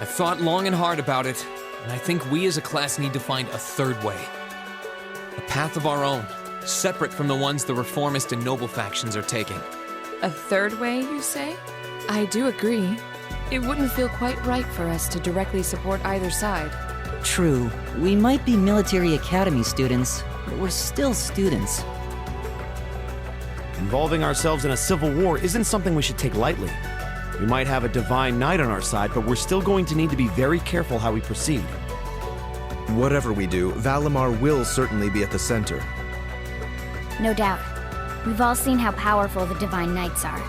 I've thought long and hard about it, and I think we as a class need to find a third way. A path of our own, separate from the ones the reformist and noble factions are taking. A third way, you say? I do agree. It wouldn't feel quite right for us to directly support either side. True, we might be military academy students, but we're still students. Involving ourselves in a civil war isn't something we should take lightly. We might have a divine knight on our side, but we're still going to need to be very careful how we proceed. Whatever we do, Valimar will certainly be at the center. No doubt. We've all seen how powerful the Divine Knights are.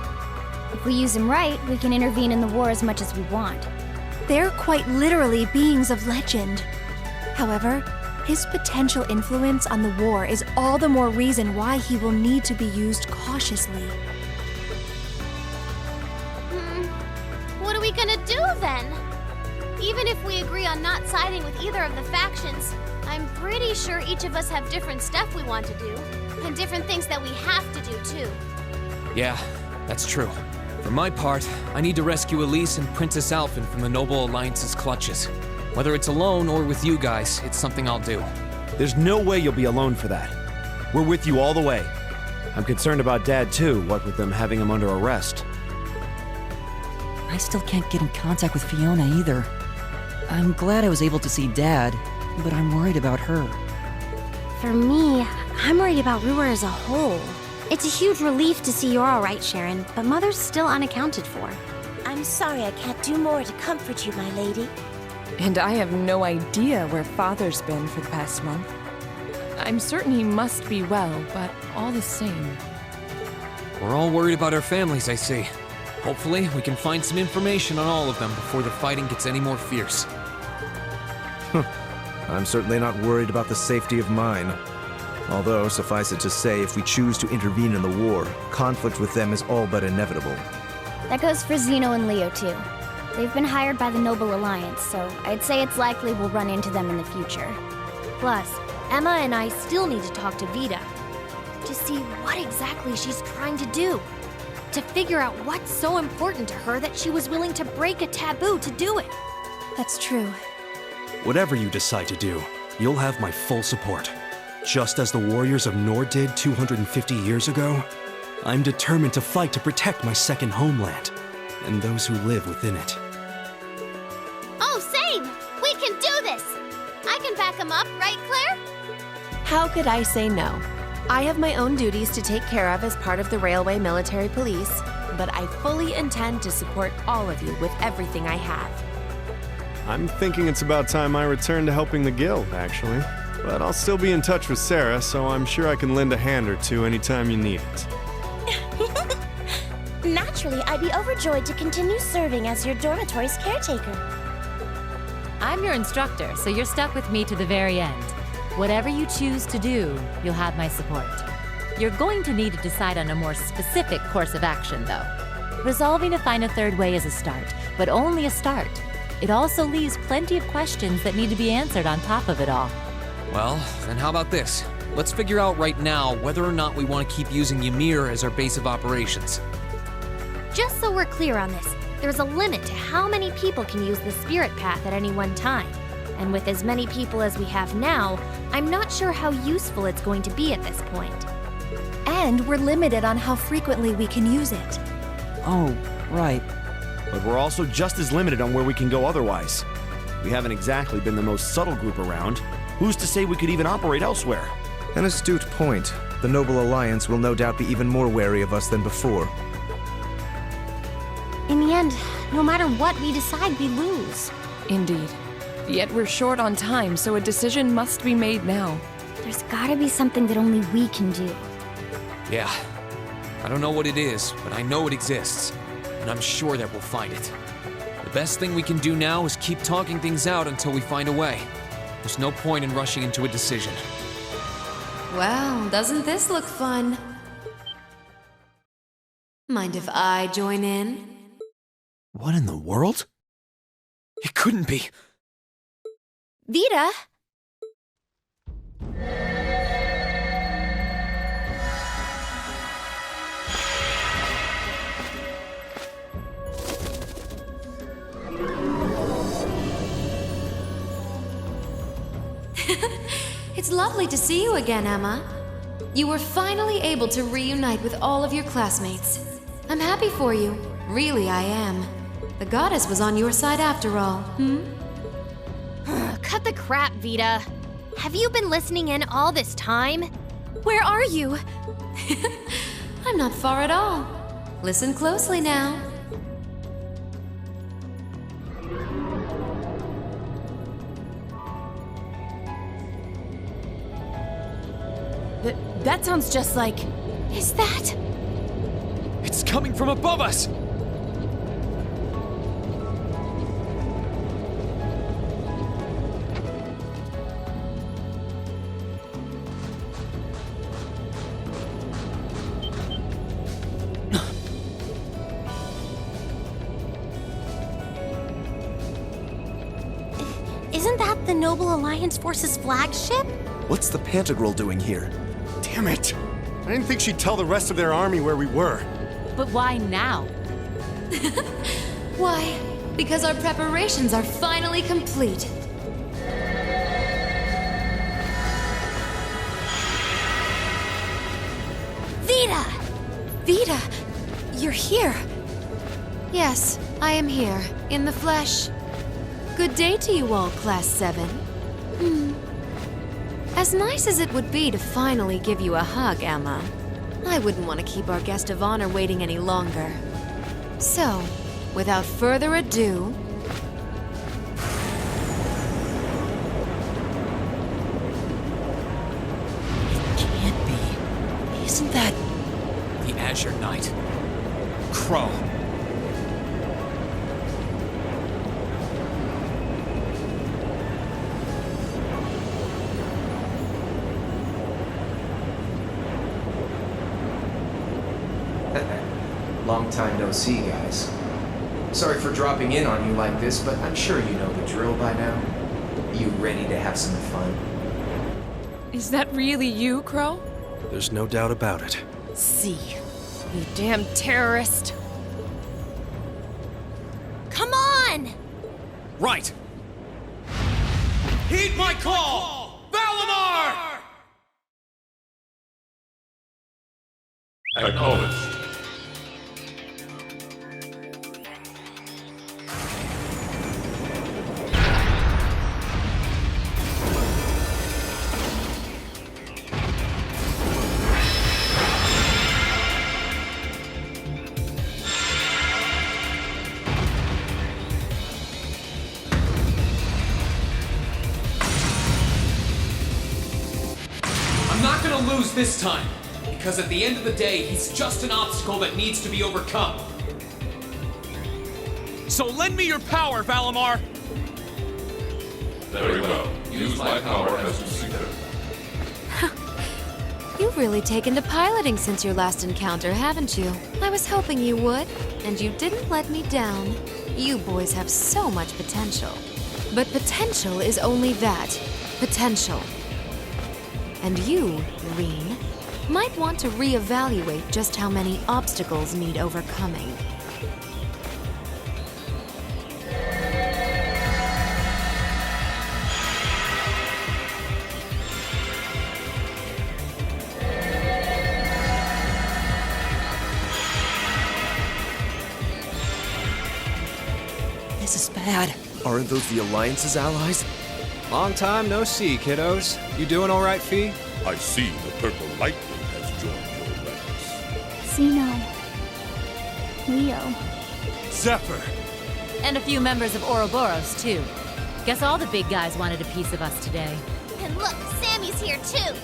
If we use them right, we can intervene in the war as much as we want. They're quite literally beings of legend. However, his potential influence on the war is all the more reason why he will need to be used cautiously. What are we gonna do then? Even if we agree on not siding with either of the factions, I'm pretty sure each of us have different stuff we want to do, and different things that we have to do too. Yeah, that's true. For my part, I need to rescue Elise and Princess Alphen from the Noble Alliance's clutches. Whether it's alone or with you guys, it's something I'll do. There's no way you'll be alone for that. We're with you all the way. I'm concerned about Dad too, what with them having him under arrest. I still can't get in contact with Fiona either. I'm glad I was able to see Dad, but I'm worried about her. For me, I'm worried about Ruhr as a whole. It's a huge relief to see you're all right, Sharon, but Mother's still unaccounted for. I'm sorry I can't do more to comfort you, my lady. And I have no idea where Father's been for the past month. I'm certain he must be well, but all the same. We're all worried about our families, I see. Hopefully, we can find some information on all of them before the fighting gets any more fierce. I'm certainly not worried about the safety of mine. Although, suffice it to say, if we choose to intervene in the war, conflict with them is all but inevitable. That goes for Zeno and Leo, too. They've been hired by the Noble Alliance, so I'd say it's likely we'll run into them in the future. Plus, Emma and I still need to talk to Vita to see what exactly she's trying to do. To figure out what's so important to her that she was willing to break a taboo to do it. That's true. Whatever you decide to do, you'll have my full support. Just as the warriors of Nord did 250 years ago, I'm determined to fight to protect my second homeland and those who live within it. Oh, same! We can do this! I can back him up, right, Claire? How could I say no? I have my own duties to take care of as part of the Railway Military Police, but I fully intend to support all of you with everything I have. I'm thinking it's about time I return to helping the guild, actually. But I'll still be in touch with Sarah, so I'm sure I can lend a hand or two anytime you need it. Naturally, I'd be overjoyed to continue serving as your dormitory's caretaker. I'm your instructor, so you're stuck with me to the very end. Whatever you choose to do, you'll have my support. You're going to need to decide on a more specific course of action, though. Resolving to find a third way is a start, but only a start. It also leaves plenty of questions that need to be answered on top of it all. Well, then how about this? Let's figure out right now whether or not we want to keep using Ymir as our base of operations. Just so we're clear on this, there's a limit to how many people can use the Spirit Path at any one time. And with as many people as we have now, I'm not sure how useful it's going to be at this point. And we're limited on how frequently we can use it. Oh, right. But we're also just as limited on where we can go otherwise. We haven't exactly been the most subtle group around. Who's to say we could even operate elsewhere? An astute point. The Noble Alliance will no doubt be even more wary of us than before. In the end, no matter what we decide, we lose. Indeed. Yet we're short on time, so a decision must be made now. There's gotta be something that only we can do. Yeah. I don't know what it is, but I know it exists. And I'm sure that we'll find it. The best thing we can do now is keep talking things out until we find a way. There's no point in rushing into a decision. Well, doesn't this look fun? Mind if I join in? What in the world? It couldn't be. Vita? It's lovely to see you again, Emma. You were finally able to reunite with all of your classmates. I'm happy for you. Really, I am. The goddess was on your side after all, Cut the crap, Vita. Have you been listening in all this time? Where are you? I'm not far at all. Listen closely now. That sounds just like... Is that... It's coming from above us! Isn't that the Noble Alliance Force's flagship? What's the Pantagruel doing here? Damn it! I didn't think she'd tell the rest of their army where we were. But why now? Why? Because our preparations are finally complete. Vita! Vita! You're here! Yes, I am here, in the flesh. Good day to you all, Class 7. As nice as it would be to finally give you a hug, Emma, I wouldn't want to keep our guest of honor waiting any longer. So, without further ado... It can't be. Isn't that... The Azure Knight. Crow. Long time no see, guys. Sorry for dropping in on you like this, but I'm sure you know the drill by now. You ready to have some fun? Is that really you, Crow? There's no doubt about it. See. You damn terrorist. Come on! Right! Heed my call! Valimar! Acknowledged. I'm not gonna lose this time, because at the end of the day, he's just an obstacle that needs to be overcome. So lend me your power, Valimar! Very well. Use my power as you see fit. You've really taken to piloting since your last encounter, haven't you? I was hoping you would, and you didn't let me down. You boys have so much potential. But potential is only that. Potential. And you, Reen, might want to reevaluate just how many obstacles need overcoming. This is bad. Aren't those the Alliance's allies? Long time no see, kiddos. You doing all right, Fee? I see the purple lightning has joined your ranks. Zeno. Leo. Zephyr! And a few members of Ouroboros, too. Guess all the big guys wanted a piece of us today. And look, Sammy's here too.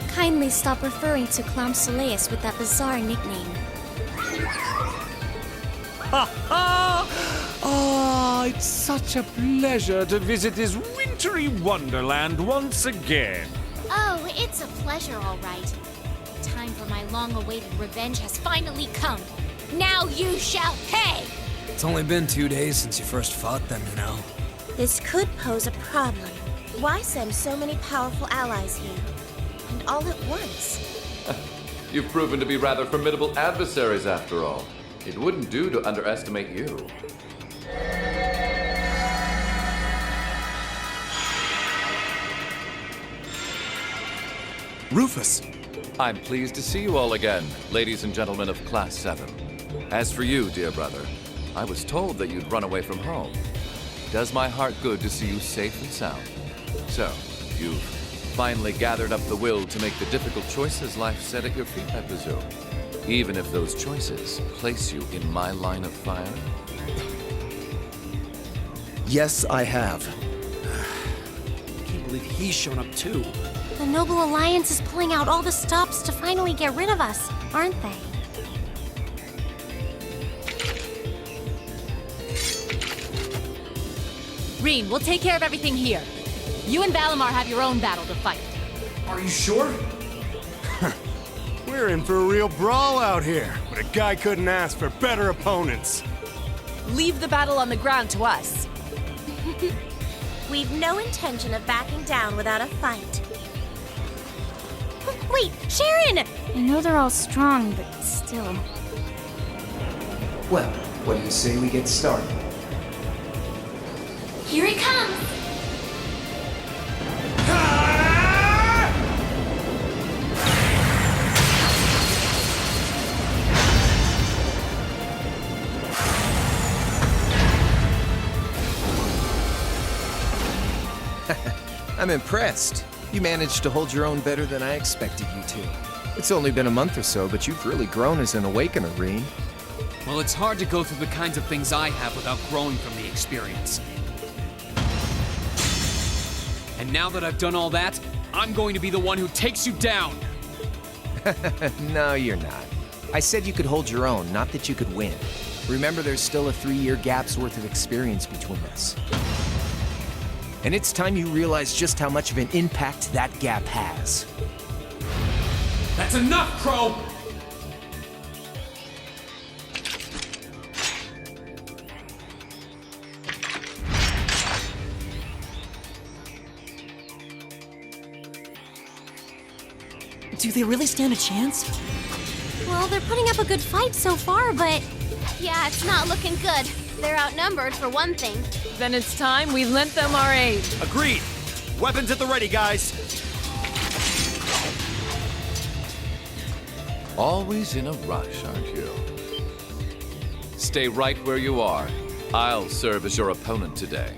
Kindly stop referring to Clown Soleus with that bizarre nickname. Ah, it's such a pleasure to visit this wintry wonderland once again. Oh, it's a pleasure, all right. The time for my long-awaited revenge has finally come. Now you shall pay! It's only been 2 days since you first fought them, you know. This could pose a problem. Why send so many powerful allies here? And all at once? You've proven to be rather formidable adversaries after all. It wouldn't do to underestimate you. Rufus! I'm pleased to see you all again, ladies and gentlemen of Class 7. As for you, dear brother, I was told that you'd run away from home. It does my heart good to see you safe and sound. So, you've finally gathered up the will to make the difficult choices life set at your feet, I presume. Even if those choices place you in my line of fire? Yes, I have. I can't believe he's shown up too. The Noble Alliance is pulling out all the stops to finally get rid of us, aren't they? Reen, we'll take care of everything here. You and Valimar have your own battle to fight. Are you sure? We're in for a real brawl out here, but a guy couldn't ask for better opponents. Leave the battle on the ground to us. We've no intention of backing down without a fight. Wait, Sharon! I know they're all strong, but still. Well, what do you say we get started? Here he comes! I'm impressed. You managed to hold your own better than I expected you to. It's only been a month or so, but you've really grown as an Awakener, Reen. Well, it's hard to go through the kinds of things I have without growing from the experience. And now that I've done all that, I'm going to be the one who takes you down! No, you're not. I said you could hold your own, not that you could win. Remember, there's still a 3-year gap's worth of experience between us. And it's time you realize just how much of an impact that gap has. That's enough, Crow! Do they really stand a chance? Well, they're putting up a good fight so far, but... yeah, it's not looking good. They're outnumbered, for one thing. Then it's time we lent them our aid. Agreed! Weapons at the ready, guys! Always in a rush, aren't you? Stay right where you are. I'll serve as your opponent today.